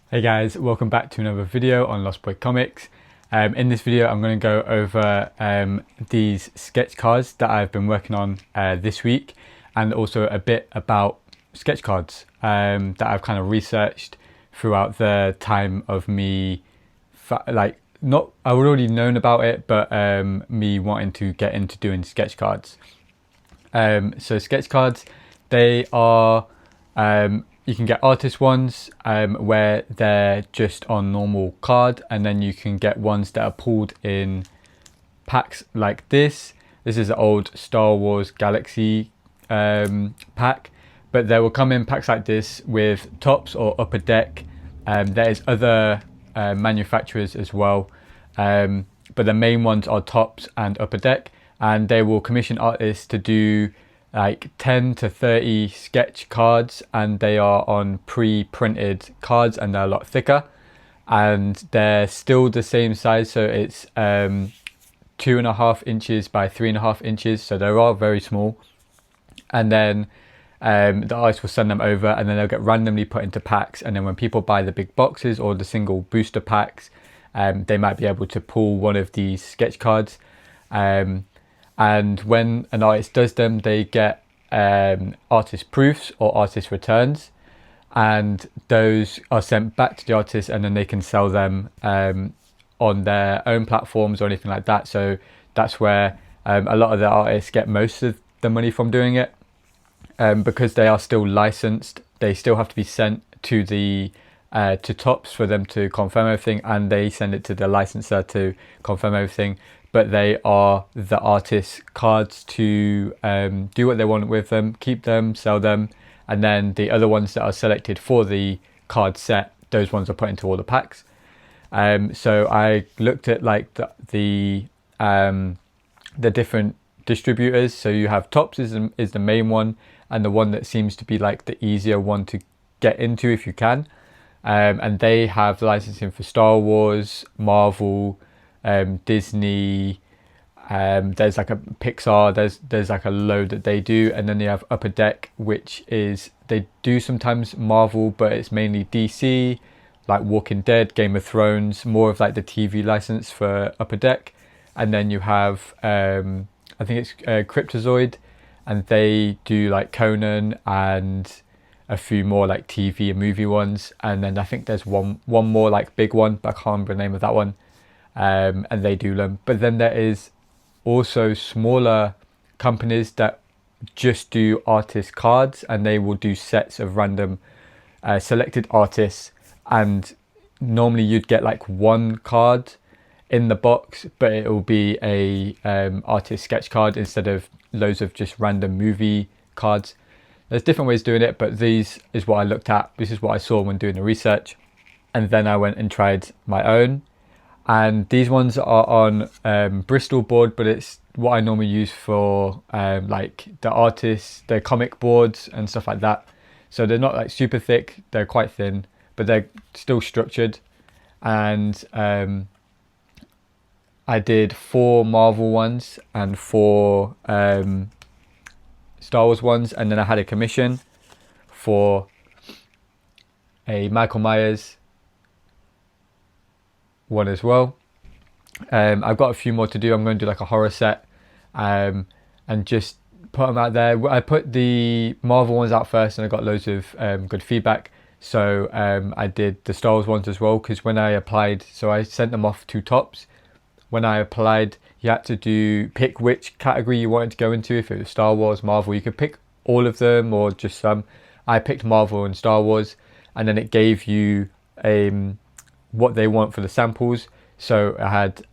Hey guys, welcome back to another video on Lost Boy Comics. In this video I'm going to go over these sketch cards that I've been working on this week, and also a bit about sketch cards that I've kind of researched throughout the time of me, I would already known about it, but me wanting to get into doing sketch cards. So sketch cards, they are you can get artist ones where they're just on normal card, and then you can get ones that are pulled in packs like this. This is an old Star Wars Galaxy pack, but they will come in packs like this with tops or upper deck. There is other manufacturers as well, but the main ones are tops and upper deck, and they will commission artists to do like 10 to 30 sketch cards, and they are on pre-printed cards, and they're a lot thicker, and they're still the same size. So it's 2.5 inches by 3.5 inches, so they are very small. And then the artist will send them over, and then they'll get randomly put into packs, and then when people buy the big boxes or the single booster packs, they might be able to pull one of these sketch cards. And when an artist does them, they get artist proofs or artist returns, and those are sent back to the artist, and then they can sell them on their own platforms or anything like that. So that's where a lot of the artists get most of the money from doing it, because they are still licensed. They still have to be sent to the to Tops for them to confirm everything, and they send it to the licensor to confirm everything. But they are the artist's cards to do what they want with them, keep them, sell them, and then the other ones that are selected for the card set, those ones are put into all the packs. So I looked at like the different distributors. So you have Tops is the main one, and the one that seems to be like the easier one to get into if you can. And they have licensing for Star Wars, Marvel, Disney, there's like a Pixar, there's like a load that they do. And then they have Upper Deck, which is, they do sometimes Marvel, but it's mainly DC, like Walking Dead, Game of Thrones, more of like the TV license for Upper Deck. And then you have I think it's Cryptozoid, and they do like Conan and a few more like TV and movie ones. And then I think there's one more like big one, but I can't remember the name of that one. And they do them. But then there is also smaller companies that just do artist cards, and they will do sets of random selected artists, and normally you'd get like one card in the box, but it will be a artist sketch card instead of loads of just random movie cards. There's different ways of doing it, but these is what I looked at. This is what I saw when doing the research, and then I went and tried my own. And these ones are on Bristol board, but it's what I normally use for like the artists, their comic boards and stuff like that. So they're not like super thick, they're quite thin, but they're still structured. And I did 4 Marvel ones and 4 Star Wars ones, and then I had a commission for a Michael Myers one as well. I've got a few more to do. I'm going to do like a horror set and just put them out there. I put the Marvel ones out first, and I got loads of good feedback. So I did the Star Wars ones as well, because when I applied, so I sent them off to Tops. When I applied, you had to pick which category you wanted to go into. If it was Star Wars, Marvel, you could pick all of them or just some. I picked Marvel and Star Wars, and then it gave you what they want for the samples. So I had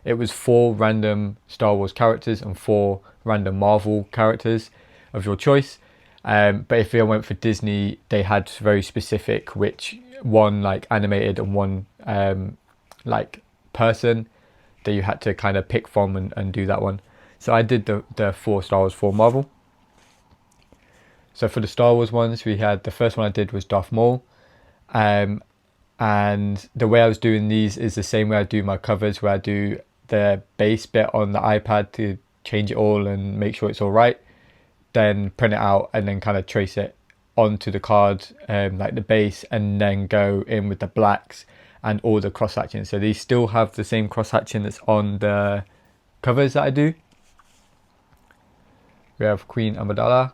it was 4 random Star Wars characters and 4 random Marvel characters of your choice. But if I went for Disney, they had very specific, which one like animated and one like person that you had to kind of pick from and do that one. So I did the 4 Star Wars, 4 Marvel. So for the Star Wars ones, we had, the first one I did was Darth Maul. And the way I was doing these is the same way I do my covers, where I do the base bit on the iPad to change it all and make sure it's all right, then print it out and then kind of trace it onto the card, like the base, and then go in with the blacks and all the cross hatching. So these still have the same cross hatching that's on the covers that I do. We have Queen Amidala.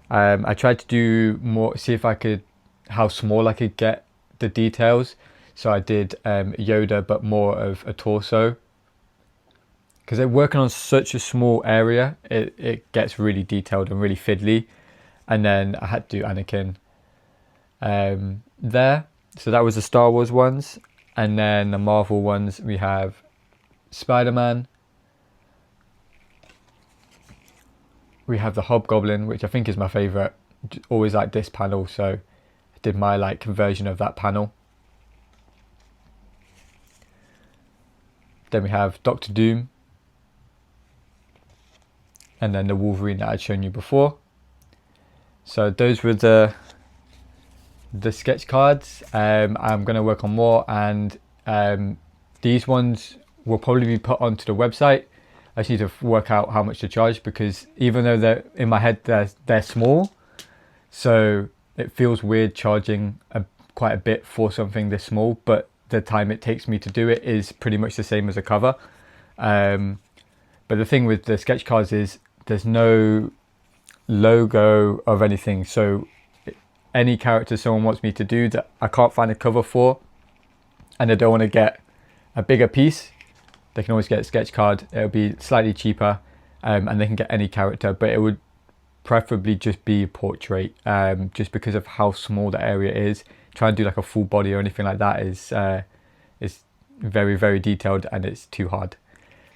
I tried to do more, see if I could, how small I could get the details. So I did Yoda, but more of a torso. Because they're working on such a small area, it gets really detailed and really fiddly. And then I had to do Anakin there. So that was the Star Wars ones. And then the Marvel ones, we have Spider-Man. We have the Hobgoblin, which I think is my favourite. Always like this panel, so I did my like conversion of that panel. Then we have Doctor Doom. And then the Wolverine that I'd shown you before. So those were the sketch cards. I'm going to work on more, and these ones will probably be put onto the website. I just need to work out how much to charge, because even though they're in my head, they're small, so it feels weird charging quite a bit for something this small, but the time it takes me to do it is pretty much the same as a cover. But the thing with the sketch cards is there's no logo of anything, so any character someone wants me to do that I can't find a cover for, and I don't want to get a bigger piece, they can always get a sketch card. It'll be slightly cheaper, and they can get any character, but it would preferably just be a portrait, just because of how small the area is. Trying to do like a full body or anything like that is very, very detailed, and it's too hard.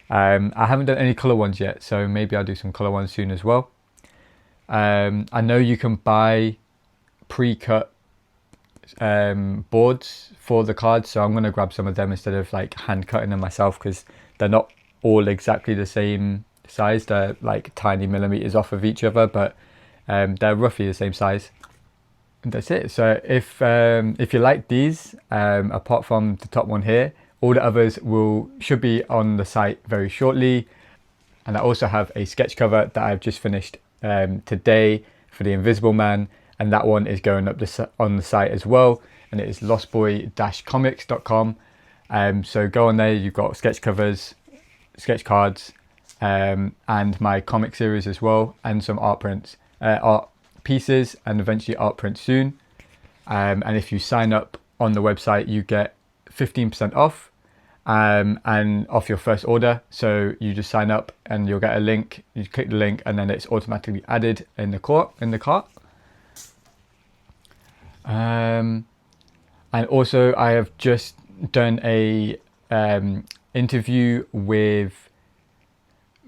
I haven't done any colour ones yet, so maybe I'll do some colour ones soon as well. I know you can buy pre-cut boards for the cards, so I'm going to grab some of them instead of like hand cutting them myself, because they're not all exactly the same size. They're like tiny millimeters off of each other, but they're roughly the same size. And that's it. So if you like these, apart from the top one here, all the others should be on the site very shortly. And I also have a sketch cover that I've just finished today for the Invisible Man, and that one is going up on the site as well, and it is lostboy-comics.com. So go on there. You've got sketch covers, sketch cards, and my comic series as well, and some art prints, art pieces, and eventually art prints soon. And if you sign up on the website, you get 15% off, and off your first order. So you just sign up and you'll get a link. You click the link and then it's automatically added in the cart. And also I have just done a interview with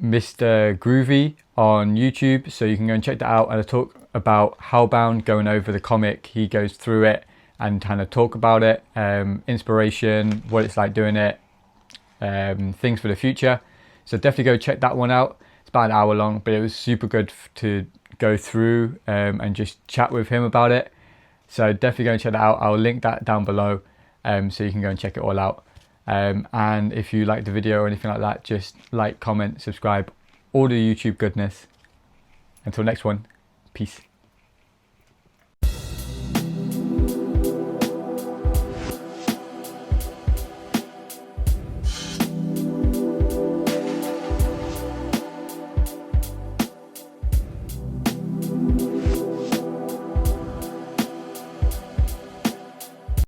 Mr. Groovy on YouTube, so you can go and check that out. And I talk about HELLBOUND, going over the comic. He goes through it and kind of talk about it, inspiration, what it's like doing it, things for the future. So definitely go check that one out. It's about an hour long, but it was super good to go through and just chat with him about it. So definitely go and check that out. I'll link that down below, so you can go and check it all out. And if you like the video or anything like that, just like, comment, subscribe, all the YouTube goodness. Until next one, peace.